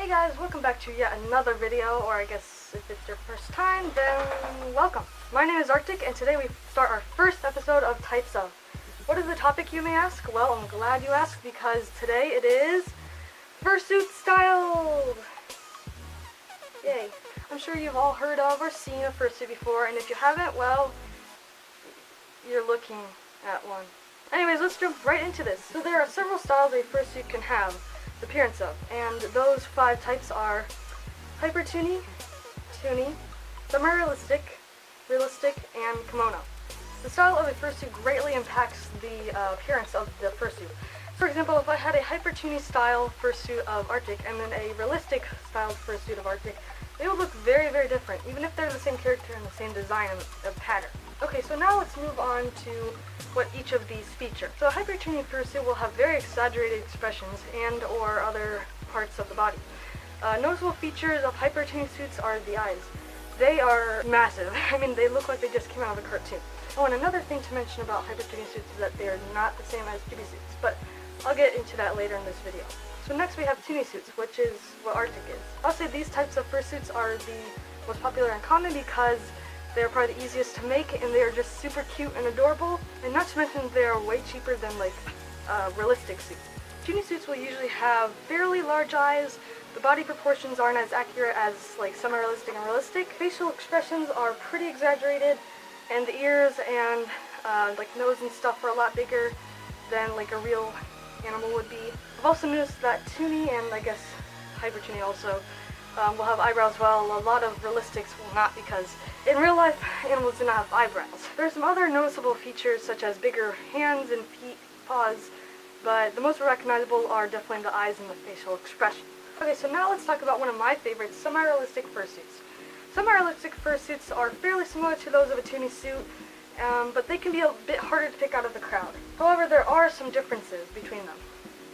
Hey guys, welcome back to yet another video, or I guess if it's your first time, then welcome. My name is Arctic, and today we start our first episode of Types Of. What is the topic, you may ask? Well, I'm glad you asked, because today it is Fursuit style! Yay. I'm sure you've all heard of or seen a fursuit before, and if you haven't, well, you're looking at one. Anyways, let's jump right into this. So there are several styles a fursuit can have the appearance of, and those 5 types are hyper toony, semi-realistic, realistic, and kimono. The style of a fursuit greatly impacts the appearance of the fursuit. For example, if I had a hyper toony style fursuit of Arctic and then a realistic styled fursuit of Arctic, they will look very, very different, even if they're the same character and the same design and pattern. Okay, so now let's move on to what each of these feature. So a hyper toony fursuit will have very exaggerated expressions and or other parts of the body. Noticeable features of hyper toony suits are the eyes. They are massive. I mean, they look like they just came out of a cartoon. Oh, and another thing to mention about hyper toony suits is that they are not the same as chibi suits, but I'll get into that later in this video. So next we have toony suits, which is what Arctic is. I'll say these types of fursuits are the most popular and common because they're probably the easiest to make, and they're just super cute and adorable, and not to mention they're way cheaper than like realistic suits. Toony suits will usually have fairly large eyes, the body proportions aren't as accurate as like semi-realistic and realistic, facial expressions are pretty exaggerated, and the ears and like nose and stuff are a lot bigger than like a real animal would be. I've also noticed that toony and I guess hyper toony also will have eyebrows, while a lot of realistics will not, because in real life animals do not have eyebrows. There are some other noticeable features such as bigger hands and feet, paws, but the most recognizable are definitely the eyes and the facial expression. Okay, so now let's talk about one of my favorites, semi-realistic fursuits. Semi-realistic fursuits are fairly similar to those of a toony suit, but they can be a bit harder to pick out of the crowd. However, there are some differences between them.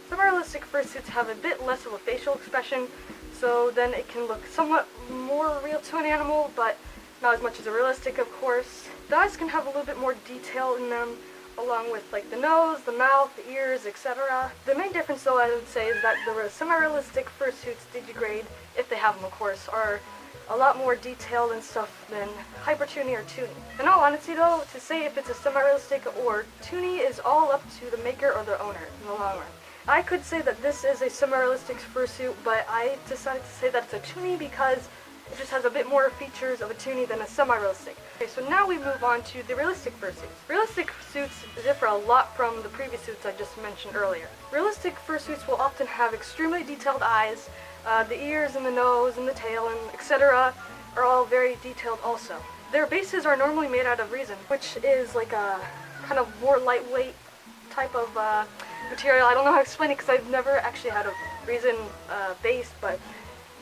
Semi-realistic fursuits have a bit less of a facial expression, so then it can look somewhat more real to an animal, but not as much as a realistic, of course. The eyes can have a little bit more detail in them, along with like the nose, the mouth, the ears, etc. The main difference, though, I would say, is that the semi-realistic fursuits Digigrade, if they have them, of course, are a lot more detailed and stuff than hyper toony or toony. In all honesty, though, to say if it's a semi-realistic or toony is all up to the maker or the owner in the long run. I could say that this is a semi-realistic fursuit, but I decided to say that it's a toony because it just has a bit more features of a toony than a semi-realistic. Okay, so now we move on to the realistic fursuits. Realistic suits differ a lot from the previous suits I just mentioned earlier. Realistic fursuits will often have extremely detailed eyes, the ears and the nose and the tail and etc. are all very detailed also. Their bases are normally made out of resin, which is like a kind of more lightweight type of material. I don't know how to explain it because I've never actually had a resin base, but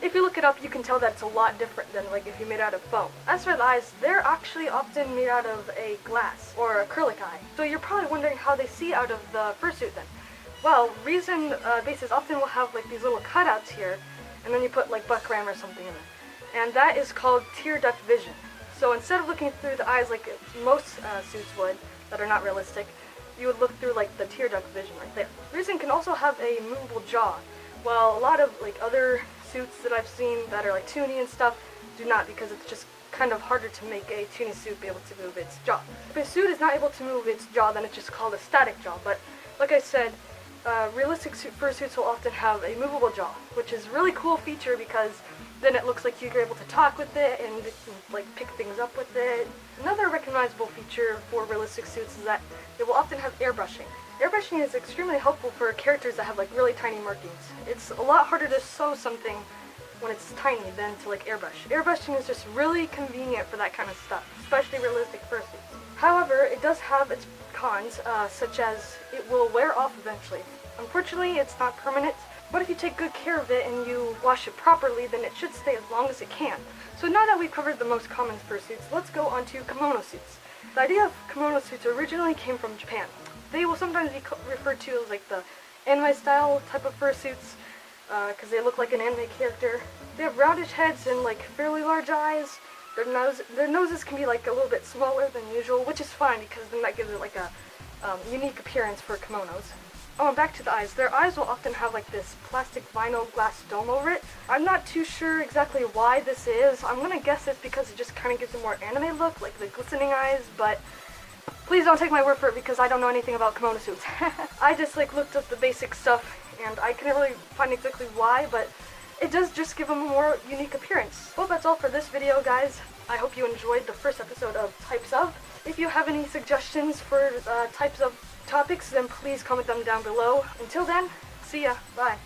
if you look it up, you can tell that it's a lot different than like if you made out of foam. As for the eyes, they're actually often made out of a glass or acrylic eye. So you're probably wondering how they see out of the fursuit then. Well, resin bases often will have like these little cutouts here, and then you put like buckram or something in it. And that is called tear duct vision. So instead of looking through the eyes like most suits would, that are not realistic, you would look through like the tear duct vision right there. Resin can also have a movable jaw, while a lot of like other suits that I've seen that are like toony and stuff do not, because it's just kind of harder to make a toony suit be able to move its jaw. If a suit is not able to move its jaw, then it's just called a static jaw, but like I said, realistic fursuits will often have a movable jaw, which is a really cool feature because then it looks like you're able to talk with it and like pick things up with it. Another recognizable feature for realistic suits is that they will often have airbrushing. Airbrushing is extremely helpful for characters that have like really tiny markings. It's a lot harder to sew something when it's tiny than to like airbrush. Airbrushing is just really convenient for that kind of stuff, especially realistic fursuits. However, it does have its cons, such as it will wear off eventually. Unfortunately, it's not permanent, but if you take good care of it and you wash it properly, then it should stay as long as it can. So now that we've covered the most common fursuits, let's go on to kimono suits. The idea of kimono suits originally came from Japan. They will sometimes be referred to as like the anime style type of fursuits, because they look like an anime character. They have roundish heads and like fairly large eyes. Their noses can be like a little bit smaller than usual, which is fine because then that gives it like a unique appearance for kimonos. Oh, and back to the eyes. Their eyes will often have like this plastic vinyl glass dome over it. I'm not too sure exactly why this is. I'm gonna guess it's because it just kind of gives a more anime look, like the glistening eyes, but please don't take my word for it because I don't know anything about kimono suits. I just like looked up the basic stuff and I couldn't really find exactly why, but it does just give them a more unique appearance. Well, that's all for this video, guys. I hope you enjoyed the first episode of Types of. If you have any suggestions for types of topics, then please comment them down below. Until then, see ya. Bye.